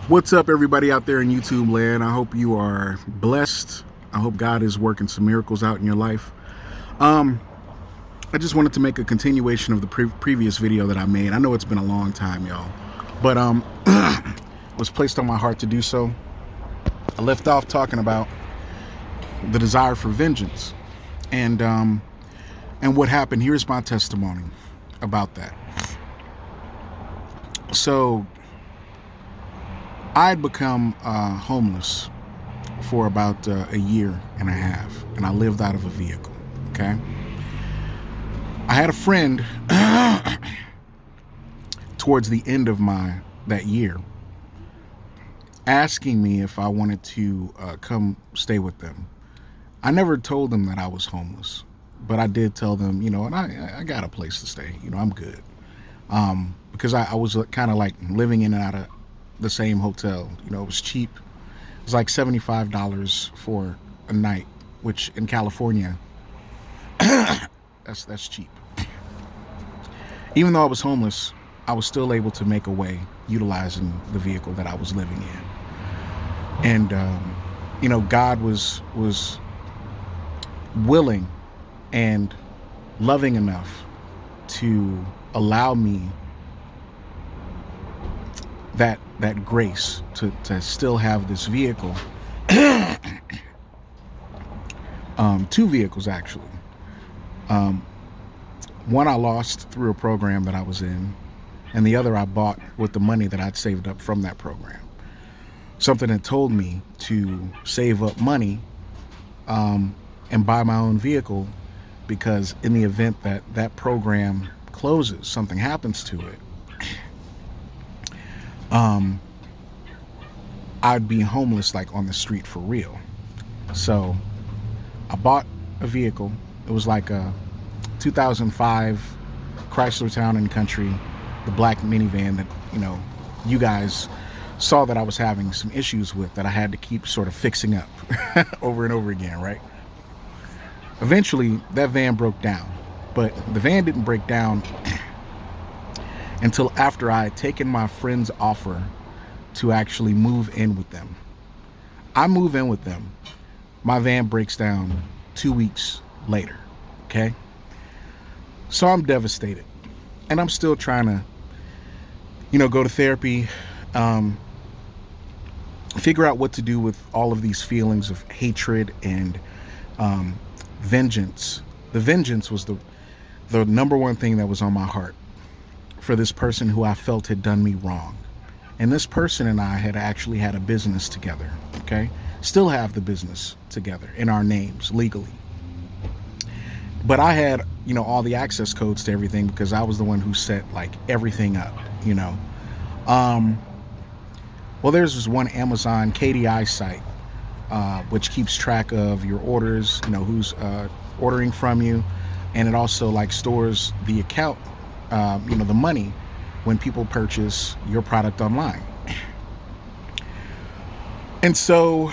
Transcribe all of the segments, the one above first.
What's up, everybody out there in YouTube land? I hope you are blessed. I hope God is working some miracles out in your life. Um, I just wanted to make a continuation of the previous video that I made. I know it's been a long time, y'all, but it was placed on my heart to do so. I left off talking about the desire for vengeance, and what happened. Here's my testimony about that. So I'd become homeless for about a year and a half, and I lived out of a vehicle. Okay, I had a friend towards the end of that year asking me if I wanted to come stay with them. I never told them that I was homeless, but I did tell them, and I got a place to stay. I'm good, because I was kind of like living in and out of the same hotel. It was cheap. It was like $75 for a night, which in California, that's cheap. Even though I was homeless, I was still able to make a way utilizing the vehicle that I was living in. And God was willing and loving enough to allow me that grace to still have this vehicle. Two vehicles, actually. One I lost through a program that I was in, and the other I bought with the money that I'd saved up from that program. Something that told me to save up money and buy my own vehicle, because in the event that that program closes, something happens to it, I'd be homeless, like on the street for real. So I bought a vehicle. It was like a 2005 Chrysler Town & Country, the black minivan that, you guys saw that I was having some issues with, that I had to keep sort of fixing up over and over again, right? Eventually, that van broke down, but the van didn't break down until after I had taken my friend's offer to actually move in with them. I move in with them. My van breaks down 2 weeks later, okay? So I'm devastated, and I'm still trying to, go to therapy, figure out what to do with all of these feelings of hatred and vengeance. The vengeance was the number one thing that was on my heart for this person who I felt had done me wrong. And this person and I had actually had a business together, okay? Still have the business together in our names legally. But I had, all the access codes to everything, because I was the one who set like everything up, Well, there's this one Amazon KDI site, which keeps track of your orders, who's ordering from you. And it also like stores the account, the money when people purchase your product online. And so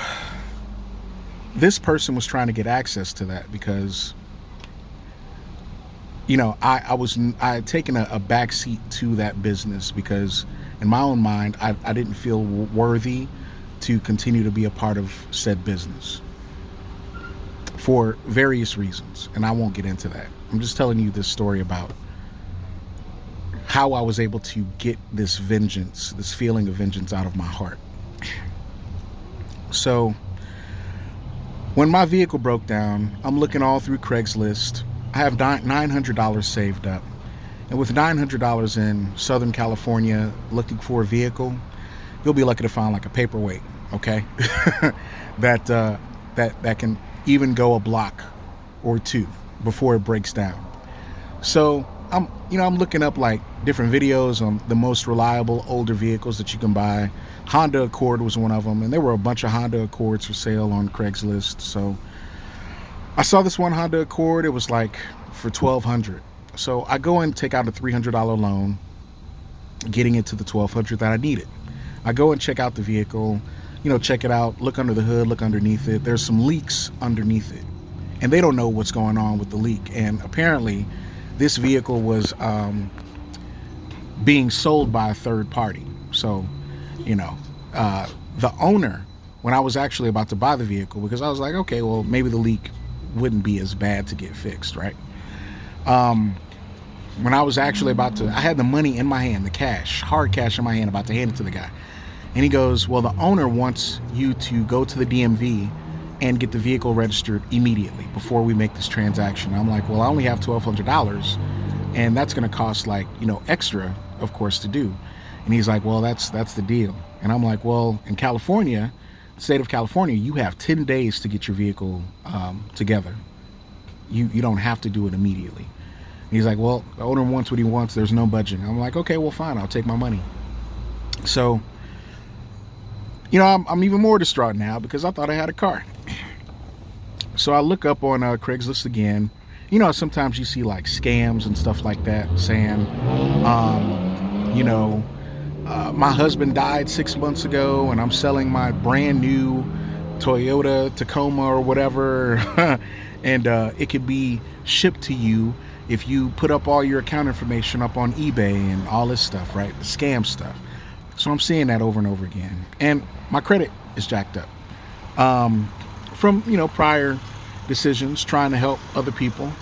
this person was trying to get access to that because, I had taken a back seat to that business because in my own mind, I didn't feel worthy to continue to be a part of said business for various reasons. And I won't get into that. I'm just telling you this story about how I was able to get this vengeance, this feeling of vengeance out of my heart. So when my vehicle broke down, I'm looking all through Craigslist. I have $900 saved up. And with $900 in Southern California looking for a vehicle, you'll be lucky to find like a paperweight, okay? that can even go a block or two before it breaks down. So I'm looking up like different videos on the most reliable older vehicles that you can buy. Honda Accord was one of them, and there were a bunch of Honda Accords for sale on Craigslist. So I saw this one Honda Accord. It was like for $1,200. So I go and take out a $300 loan, getting it to the $1,200 that I needed. I go and check out the vehicle, check it out, look under the hood, look underneath it. There's some leaks underneath it, and they don't know what's going on with the leak. And apparently this vehicle was being sold by a third party. So, the owner, when I was actually about to buy the vehicle, because I was like, okay, well, maybe the leak wouldn't be as bad to get fixed, right? When I was actually about to, I had the money in my hand, the cash, hard cash in my hand, about to hand it to the guy. And he goes, well, the owner wants you to go to the DMV and get the vehicle registered immediately before we make this transaction. I'm like, well, I only have $1,200, and that's going to cost like, extra, of course, to do. And he's like, well, that's the deal. And I'm like, well, in California, state of California, you have 10 days to get your vehicle together. You don't have to do it immediately. And he's like, well, the owner wants what he wants. There's no budging. I'm like, okay, well, fine. I'll take my money. So, I'm even more distraught now because I thought I had a car. So I look up on Craigslist again. Sometimes you see like scams and stuff like that saying, my husband died 6 months ago and I'm selling my brand new Toyota Tacoma or whatever. And it could be shipped to you if you put up all your account information up on eBay and all this stuff, right? The scam stuff. So I'm seeing that over and over again. And my credit is jacked up from, prior decisions trying to help other people.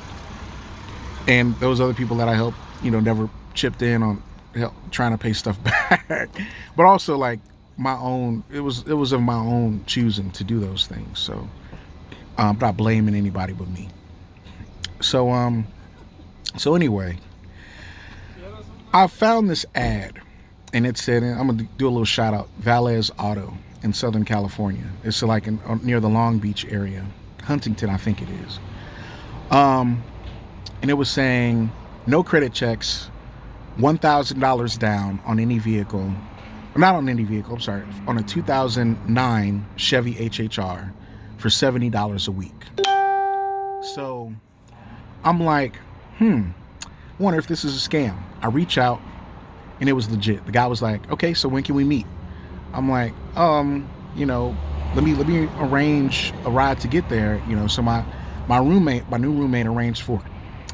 And those other people that I helped, never chipped in on help trying to pay stuff back. But also like my own, it was of my own choosing to do those things. So I'm not blaming anybody but me. So anyway, I found this ad, and it said, and I'm gonna do a little shout out, Valles Auto in Southern California. It's like near the Long Beach area, Huntington, I think it is. And it was saying no credit checks, $1,000 down on any vehicle, not on any vehicle, I'm sorry, on a 2009 Chevy HHR for $70 a week. So I'm like, wonder if this is a scam. I reach out and it was legit. The guy was like, okay, so when can we meet? I'm like, let me arrange a ride to get there. So my new roommate arranged for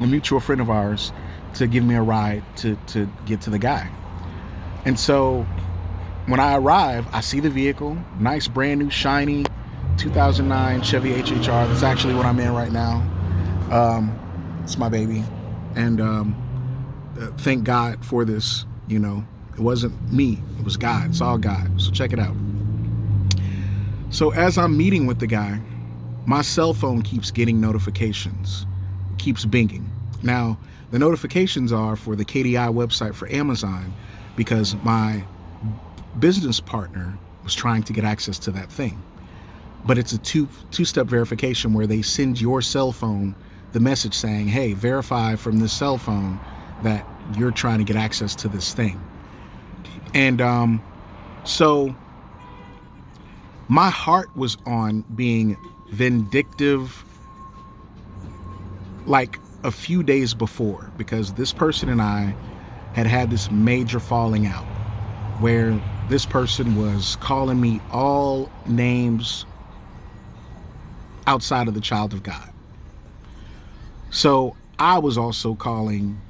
a mutual friend of ours to give me a ride to get to the guy. And so when I arrive, I see the vehicle, nice brand new shiny 2009 Chevy HHR. That's actually what I'm in right now. It's my baby. And thank God for this. It wasn't me, it was God. It's all God. So check it out. So as I'm meeting with the guy, my cell phone keeps getting notifications, keeps binging. Now, the notifications are for the KDI website for Amazon because my business partner was trying to get access to that thing. But it's a two-step verification where they send your cell phone the message saying, hey, verify from this cell phone that you're trying to get access to this thing. And so my heart was on being vindictive like a few days before, because this person and I had this major falling out where this person was calling me all names outside of the child of God. So I was also calling,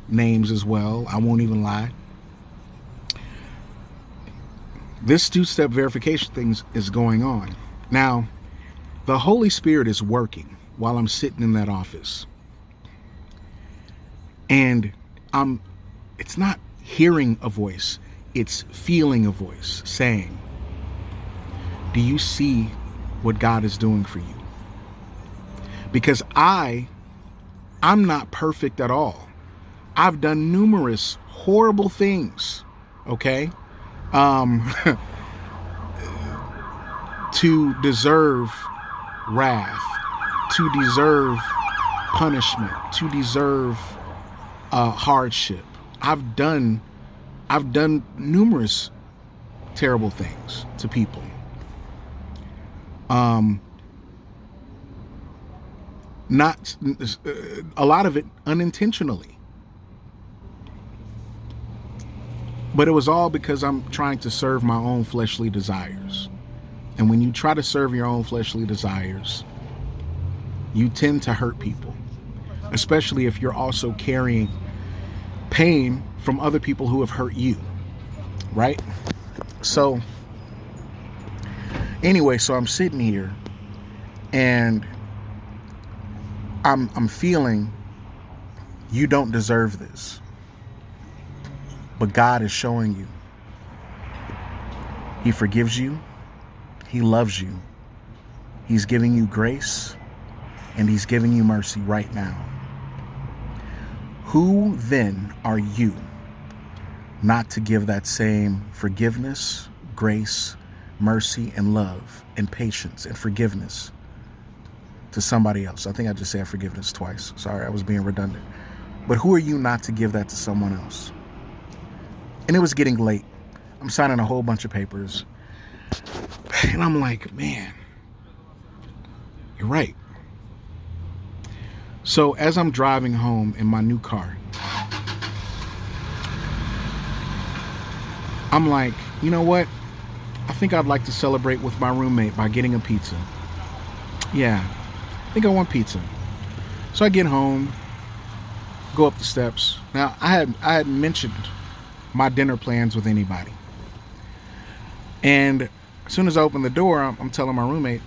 names as well. I won't even lie. This two-step verification thing is going on. Now, the Holy Spirit is working while I'm sitting in that office. And it's not hearing a voice, it's feeling a voice saying, do you see what God is doing for you? Because I'm not perfect at all. I've done numerous horrible things, okay? To deserve wrath, to deserve punishment, to deserve hardship. I've done numerous terrible things to people. Not a lot of it unintentionally, but it was all because I'm trying to serve my own fleshly desires. And when you try to serve your own fleshly desires, you tend to hurt people, especially if you're also carrying pain from other people who have hurt you, right? So Anyway, so I'm sitting here and I'm feeling you don't deserve this. But God is showing you. He forgives you. He loves you. He's giving you grace and he's giving you mercy right now. Who then are you not to give that same forgiveness, grace, mercy, and love, and patience, and forgiveness to somebody else? I think I just said forgiveness twice. Sorry, I was being redundant. But who are you not to give that to someone else? And it was getting late. I'm signing a whole bunch of papers. And I'm like, man, you're right. So as I'm driving home in my new car, I'm like, you know what? I think I'd like to celebrate with my roommate by getting a pizza. Yeah, I think I want pizza. So I get home, go up the steps. Now, I had mentioned my dinner plans with anybody. And as soon as I open the door, I'm telling my roommate,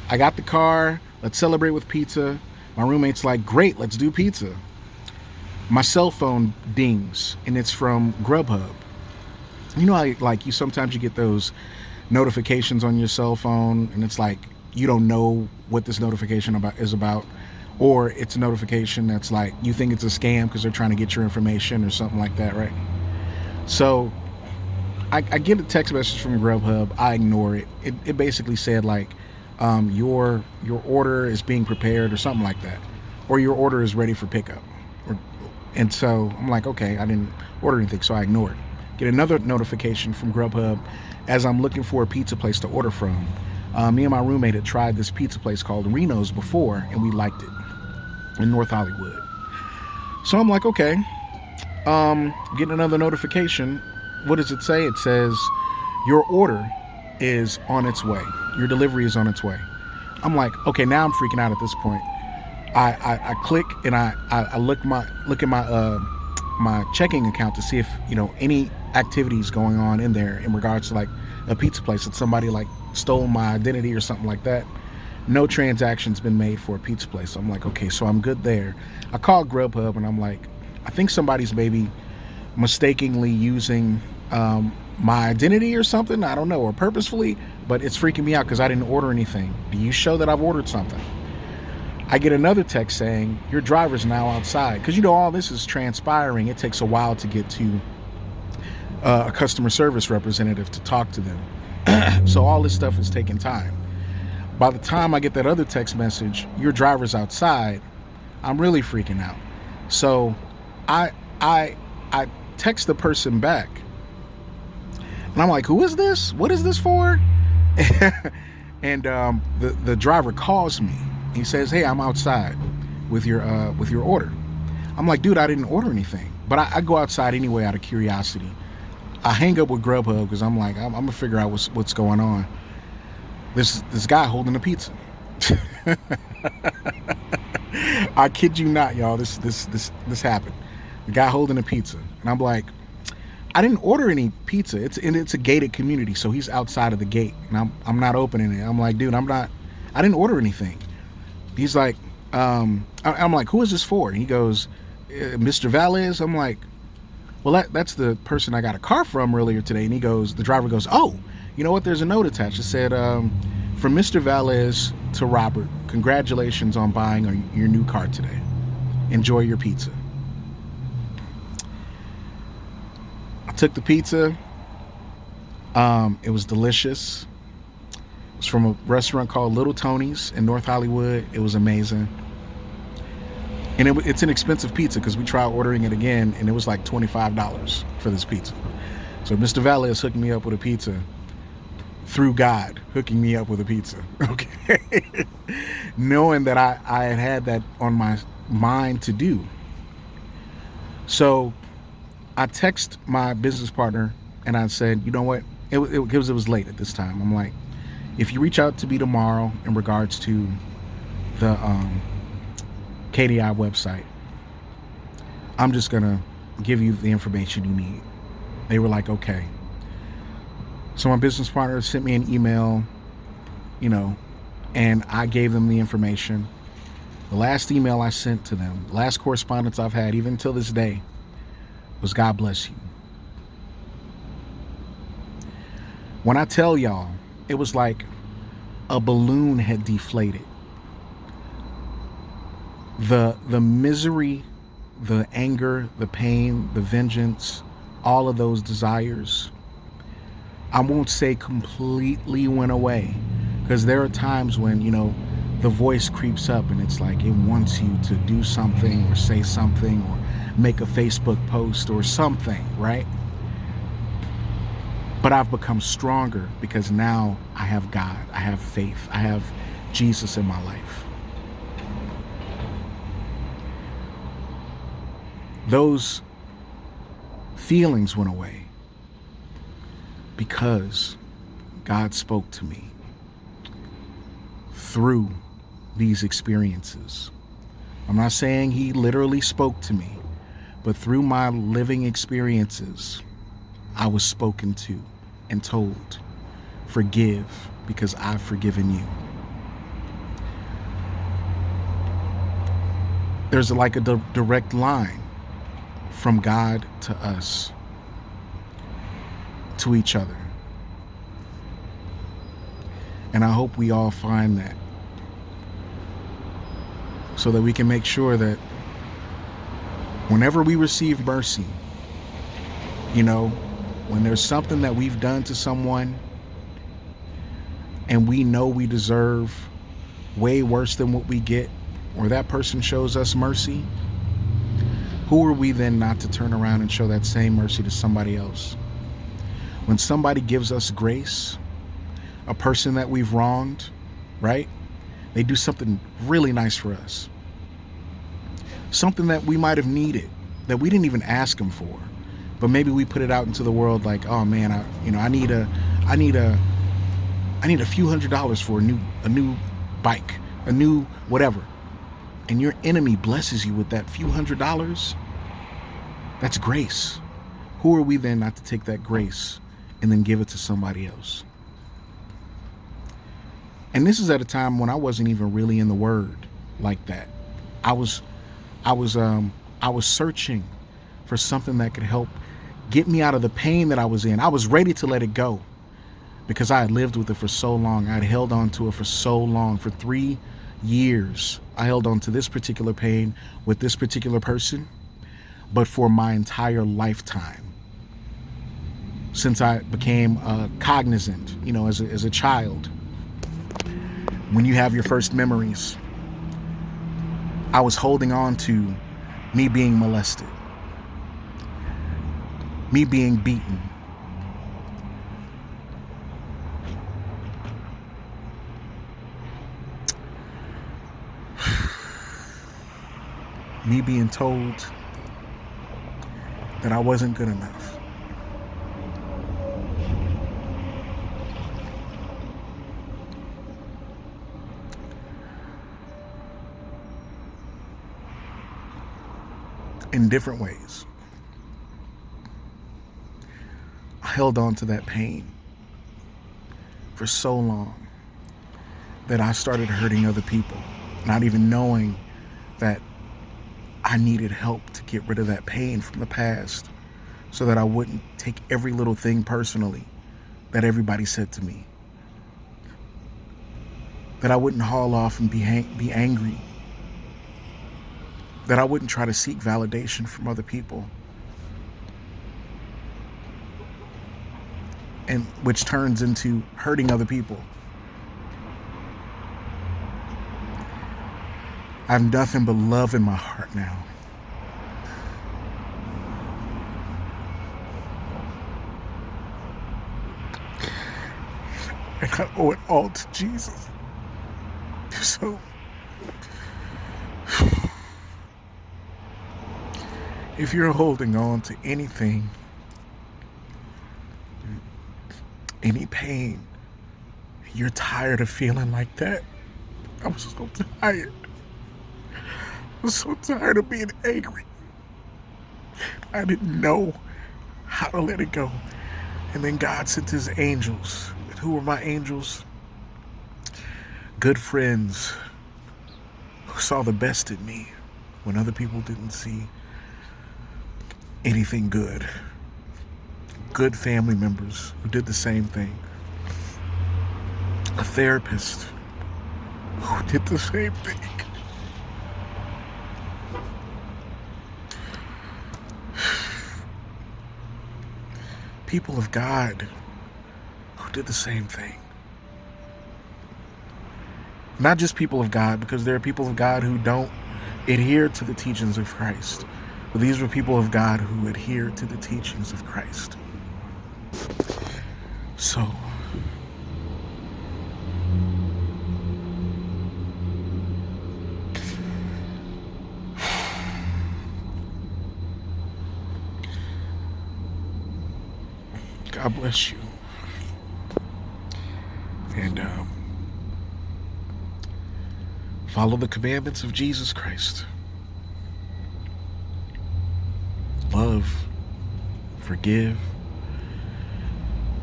I got the car, let's celebrate with pizza. My roommate's like, great, let's do pizza. My cell phone dings, and it's from Grubhub. You know how like you sometimes you get those notifications on your cell phone, and it's like you don't know what this notification is about, or it's a notification that's like you think it's a scam because they're trying to get your information or something like that, right? So I get a text message from Grubhub. I ignore it. It basically said like your order is being prepared or something like that, or your order is ready for pickup. And so I'm like, okay, I didn't order anything, so I ignore it. Get another notification from Grubhub as I'm looking for a pizza place to order from. Me and my roommate had tried this pizza place called Reno's before, and we liked it in North Hollywood. So I'm like, okay, getting another notification. What does it say? It says your order is on its way. Your delivery is on its way. I'm like, okay, now I'm freaking out at this point. I click and I look at my checking account to see if any activities going on in there in regards to like a pizza place that somebody like stole my identity or something like that. No transactions been made for a pizza place. So I'm like, okay, so I'm good there. I called Grubhub and I'm like, I think somebody's maybe mistakenly using my identity or something. I don't know, or purposefully, but it's freaking me out because I didn't order anything. Do you show that I've ordered something? I get another text saying your driver's now outside, because all this is transpiring. It takes a while to get to a customer service representative to talk to them. So all this stuff is taking time. By the time I get that other text message, your driver's outside, I'm really freaking out. So I text the person back and I'm like, who is this? What is this for? And the driver calls me. He says, hey, I'm outside with your order. I'm like, dude, I didn't order anything. But I go outside anyway out of curiosity. I hang up with Grubhub because I'm like, I'm gonna figure out what's going on. This guy holding a pizza. I kid you not, y'all. This happened. The guy holding a pizza, and I'm like, I didn't order any pizza. It's a gated community, so he's outside of the gate, and I'm not opening it. I'm like, dude, I didn't order anything. He's like, I'm like, who is this for? And he goes, Mr. Valles. I'm like, well, that's the person I got a car from earlier today. And the driver goes, oh, you know what? There's a note attached. It said, from Mr. Valles to Robert, congratulations on buying your new car today. Enjoy your pizza. I took the pizza. It was delicious. It was from a restaurant called Little Tony's in North Hollywood. It was amazing. And it's an expensive pizza because we tried ordering it again and it was like $25 for this pizza. So Mr. Valles hooked me up with a pizza through God, hooking me up with a pizza. Okay. Knowing that I had that on my mind to do. So I text my business partner and I said, you know what? It was late at this time. I'm like, if you reach out to me tomorrow in regards to the KDI website, I'm just gonna give you the information you need. They were like, okay. So my business partner sent me an email you know, and I gave them the information. The last email I sent to them, last correspondence I've had, even till this day, was God bless you. When I tell y'all, it was like a balloon had deflated. The misery, the anger, the pain, the vengeance, all of those desires, I won't say completely went away, because there are times when, the voice creeps up and it's like it wants you to do something or say something or make a Facebook post or something, right? But I've become stronger because now I have God, I have faith, I have Jesus in my life. Those feelings went away because God spoke to me through these experiences. I'm not saying he literally spoke to me, but through my living experiences, I was spoken to and told, forgive because I've forgiven you. There's like a direct line from God to us, to each other. And I hope we all find that, so that we can make sure that whenever we receive mercy, when there's something that we've done to someone and we know we deserve way worse than what we get, or that person shows us mercy, who are we then not to turn around and show that same mercy to somebody else? When somebody gives us grace, a person that we've wronged, right? They do something really nice for us. Something that we might have needed, that we didn't even ask them for. But maybe we put it out into the world like, oh man, I need a few $100s for a new bike, a new whatever. And your enemy blesses you with that few $100s. That's grace. Who are we then not to take that grace and then give it to somebody else? And this is at a time when I wasn't even really in the Word like that. I was searching for something that could help get me out of the pain that I was in. I was ready to let it go because I had lived with it for so long. I had held on to it for so long. For 3 years, I held on to this particular pain with this particular person, but for my entire lifetime, since I became cognizant, as a child, when you have your first memories, I was holding on to me being molested, me being beaten, me being told that I wasn't good enough. In different ways. I held on to that pain for so long that I started hurting other people, not even knowing that I needed help to get rid of that pain from the past, so that I wouldn't take every little thing personally that everybody said to me, that I wouldn't haul off and be angry, that I wouldn't try to seek validation from other people, and which turns into hurting other people. I have nothing but love in my heart now. And I owe it all to Jesus. So, if you're holding on to anything, any pain, you're tired of feeling like that. I was so tired. I was so tired of being angry. I didn't know how to let it go. And then God sent his angels. And who were my angels? good friends who saw the best in me when other people didn't see anything good. Good family members who did the same thing. A therapist who did the same thing. People of God who did the same thing. Not just people of God, because there are people of God who don't adhere to the teachings of Christ. But these were people of God who adhere to the teachings of Christ. So, God bless you. And follow the commandments of Jesus Christ. Love, forgive,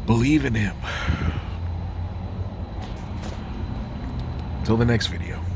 believe in Him. Till the next video.